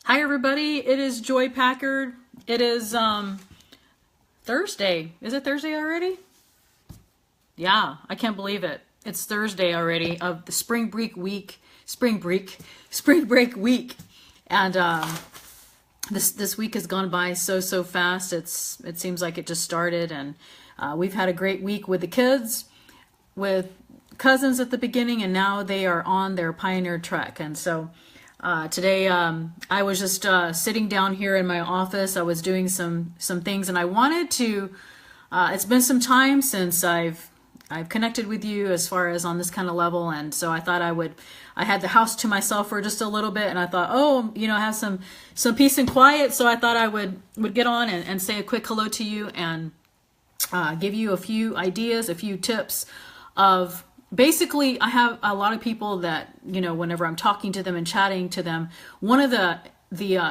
Hi everybody, it is Joy Packard. It is Thursday. Is it Thursday already? Yeah, I can't believe it. It's Thursday already of the spring break week. And this week has gone by so fast. It seems like it just started, and we've had a great week with the kids, with cousins at the beginning, and now they are on their pioneer trek. And so today, I was just sitting down here in my office. I was doing some things, and I wanted to. It's been some time since I've connected with you as far as on this kind of level, and so I thought I had the house to myself for just a little bit, and I thought, I have some peace and quiet, so I thought I would get on and say a quick hello to you and give you a few ideas, a few tips of. Basically, I have a lot of people that, whenever I'm talking to them and chatting to them, one of the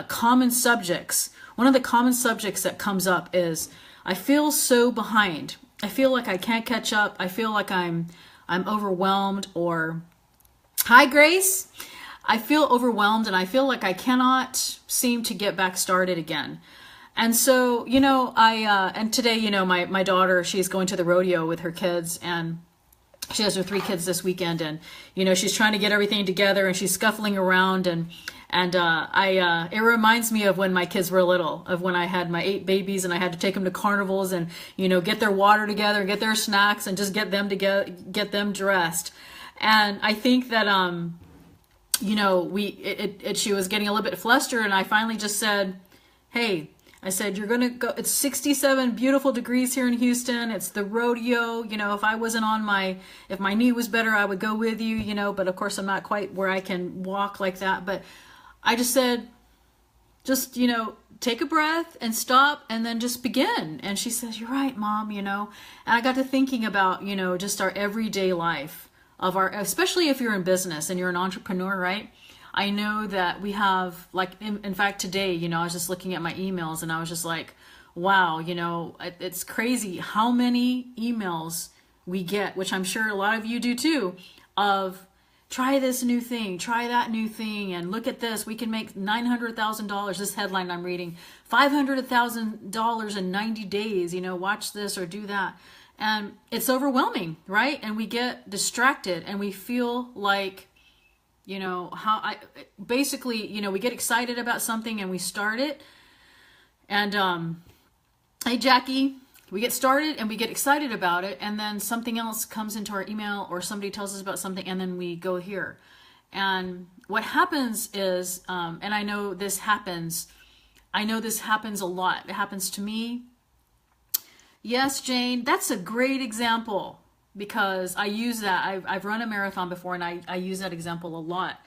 common subjects that comes up is, I feel so behind. I feel like I can't catch up. I feel like I'm overwhelmed, or, hi Grace, I feel overwhelmed and I feel like I cannot seem to get back started again. And so, and today, my daughter, she's going to the rodeo with her kids, and she has her 3 kids this weekend, and she's trying to get everything together, and she's scuffling around, and it reminds me of when my kids were little, of when I had my 8 babies and I had to take them to carnivals and get their water together, get their snacks, and just get them together, get them dressed. And I think that she was getting a little bit flustered, and I finally just said, hey, I said, you're going to go, it's 67 beautiful degrees here in Houston. It's the rodeo. If I wasn't if my knee was better, I would go with you, but of course I'm not quite where I can walk like that. But I just said, just, take a breath and stop and then just begin. And she says, you're right, Mom, and I got to thinking about, just our everyday life especially if you're in business and you're an entrepreneur, right? I know that we have, like, in fact, today, I was just looking at my emails and I was just like, wow, it's crazy how many emails we get, which I'm sure a lot of you do too, of try this new thing, try that new thing, and look at this, we can make $900,000, this headline I'm reading, $500,000 in 90 days, watch this or do that. And it's overwhelming, right? And we get distracted and we feel like, we get excited about something and we start it. And, hey, Jackie, we get started and we get excited about it. And then something else comes into our email or somebody tells us about something, and then we go here. And what happens is, and I know this happens a lot. It happens to me. Yes, Jane, that's a great example. Because I use that. I've run a marathon before, and I use that example a lot.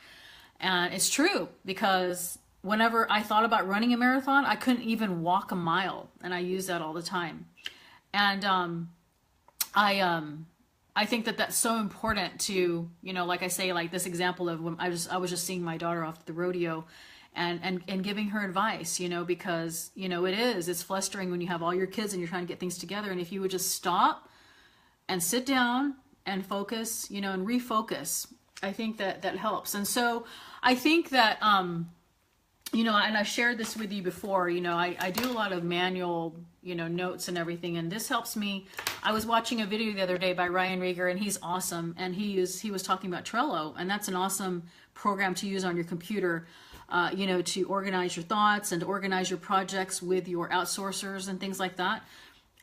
And it's true, because whenever I thought about running a marathon, I couldn't even walk a mile, and I use that all the time. And I think that that's so important to, like I say, like this example of when I was just seeing my daughter off at the rodeo, and giving her advice, because it's flustering when you have all your kids and you're trying to get things together, and if you would just stop and sit down and focus, and refocus, I think that helps. And so I think that, and I've shared this with you before, I do a lot of manual, notes and everything, and this helps me. I was watching a video the other day by Ryan Rager, and he's awesome. And he was talking about Trello, and that's an awesome program to use on your computer, to organize your thoughts and to organize your projects with your outsourcers and things like that.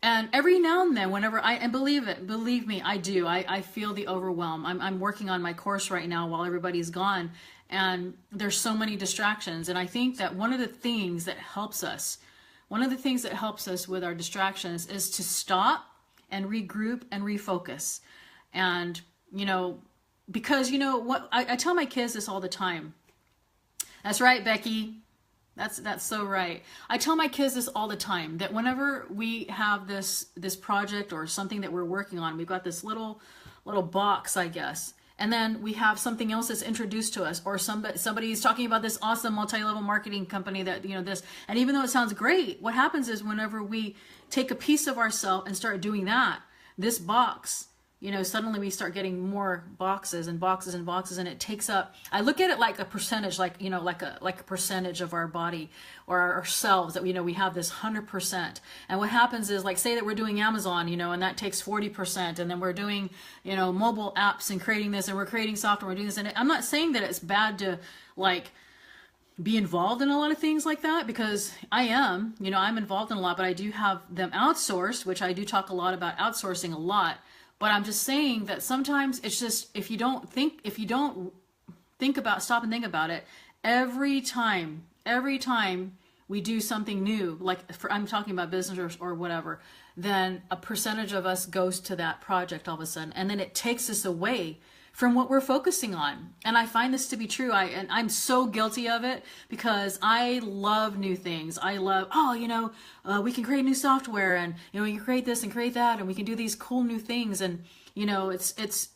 And every now and then, whenever and believe me, I do. I feel the overwhelm. I'm working on my course right now while everybody's gone, and there's so many distractions. And I think that one of the things that helps us with our distractions is to stop and regroup and refocus. And, because what I tell my kids this all the time. That's right, Becky. That's so right. I tell my kids this all the time, that whenever we have this project or something that we're working on, we've got this little box, I guess, and then we have something else that's introduced to us, or somebody's talking about this awesome multi-level marketing company that, this, and even though it sounds great, what happens is whenever we take a piece of ourselves and start doing that, this box suddenly we start getting more boxes and boxes and boxes, and it takes up, I look at it like a percentage, like, like a percentage of our body or ourselves that, we have this 100%. And what happens is, like, say that we're doing Amazon, and that takes 40%, and then we're doing, mobile apps and creating this, and we're creating software, we're doing this. And I'm not saying that it's bad to, like, be involved in a lot of things like that, because I am, I'm involved in a lot, but I do have them outsourced, which I do talk a lot about outsourcing a lot. But I'm just saying that sometimes it's just, if you don't stop and think about it, every time we do something new, like I'm talking about business or whatever, then a percentage of us goes to that project all of a sudden, and then it takes us away from what we're focusing on. And I find this to be true. I'm so guilty of it, because I love new things. I love, we can create new software, and, we can create this and create that, and we can do these cool new things. And, it's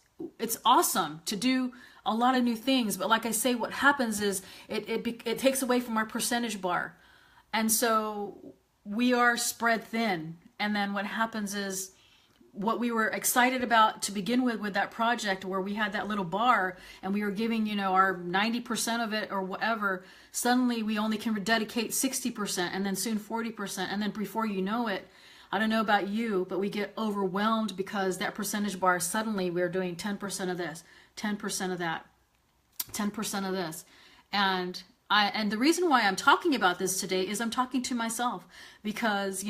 awesome to do a lot of new things. But like I say, what happens is it takes away from our percentage bar. And so we are spread thin. And then what happens is, what we were excited about to begin with that project, where we had that little bar and we were giving, our 90% of it or whatever, suddenly we only can dedicate 60%, and then soon 40%. And then before you know it, I don't know about you, but we get overwhelmed, because that percentage bar, suddenly we're doing 10% of this, 10% of that, 10% of this. And the reason why I'm talking about this today is I'm talking to myself, because,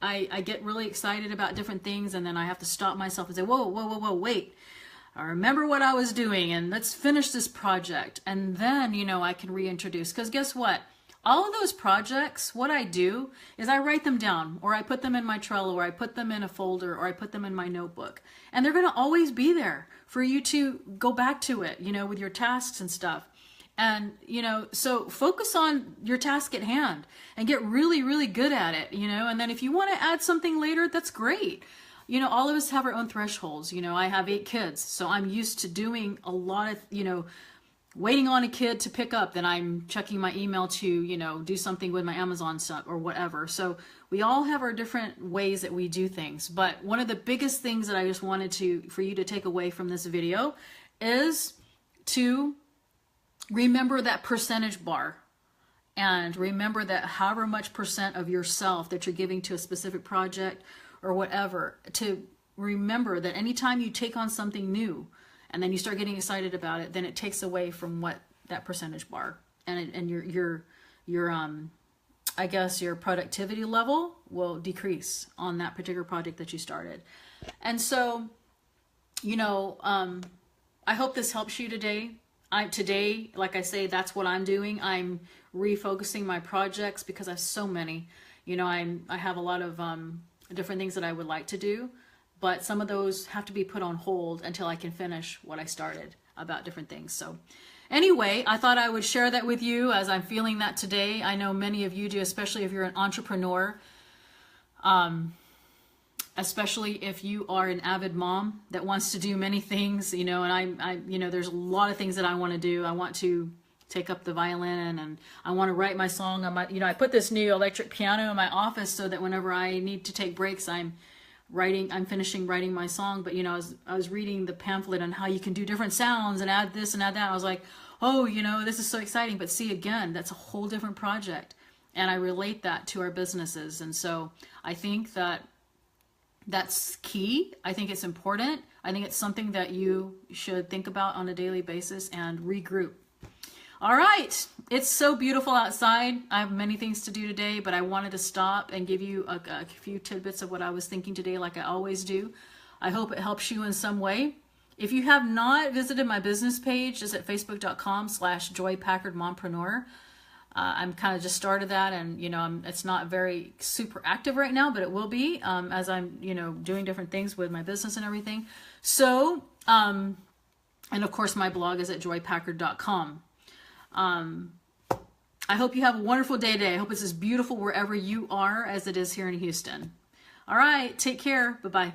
I get really excited about different things, and then I have to stop myself and say, whoa, wait. I remember what I was doing, and let's finish this project. And then, I can reintroduce. Because guess what? All of those projects, what I do is I write them down, or I put them in my Trello, or I put them in a folder, or I put them in my notebook. And they're going to always be there for you to go back to it, with your tasks and stuff. And, so focus on your task at hand and get really, really good at it, and then if you want to add something later, that's great. All of us have our own thresholds. I have 8 kids, so I'm used to doing a lot of, waiting on a kid to pick up, then I'm checking my email to, do something with my Amazon stuff or whatever. So we all have our different ways that we do things. But one of the biggest things that I just wanted for you to take away from this video is to remember that percentage bar, and remember that however much percent of yourself that you're giving to a specific project or whatever, to remember that anytime you take on something new and then you start getting excited about it, then it takes away from what that percentage bar, and your I guess your productivity level will decrease on that particular project that you started. And so, I hope this helps you today. Today, like I say, that's what I'm doing. I'm refocusing my projects, because I have so many. I have a lot of different things that I would like to do, but some of those have to be put on hold until I can finish what I started about different things. So anyway, I thought I would share that with you, as I'm feeling that today. I know many of you do, especially if you're an entrepreneur. Especially if you are an avid mom that wants to do many things, and I there's a lot of things that I want to do. I want to take up the violin, and I want to write my song. I put this new electric piano in my office so that whenever I need to take breaks, I'm finishing writing my song. But I was reading the pamphlet on how you can do different sounds and add this and add that. I was like, oh, this is so exciting. But see, again, that's a whole different project, and I relate that to our businesses. And so I think that's key. I think it's important. I think it's something that you should think about on a daily basis and regroup. All right. It's so beautiful outside. I have many things to do today, but I wanted to stop and give you a few tidbits of what I was thinking today, like I always do. I hope it helps you in some way. If you have not visited my business page, it's at facebook.com/joypackardmompreneur. I'm kind of just started that, and it's not very super active right now, but it will be as I'm doing different things with my business and everything. So and of course my blog is at joypackard.com. I hope you have a wonderful day today. I hope it's as beautiful wherever you are as it is here in Houston. All right, take care. Bye-bye.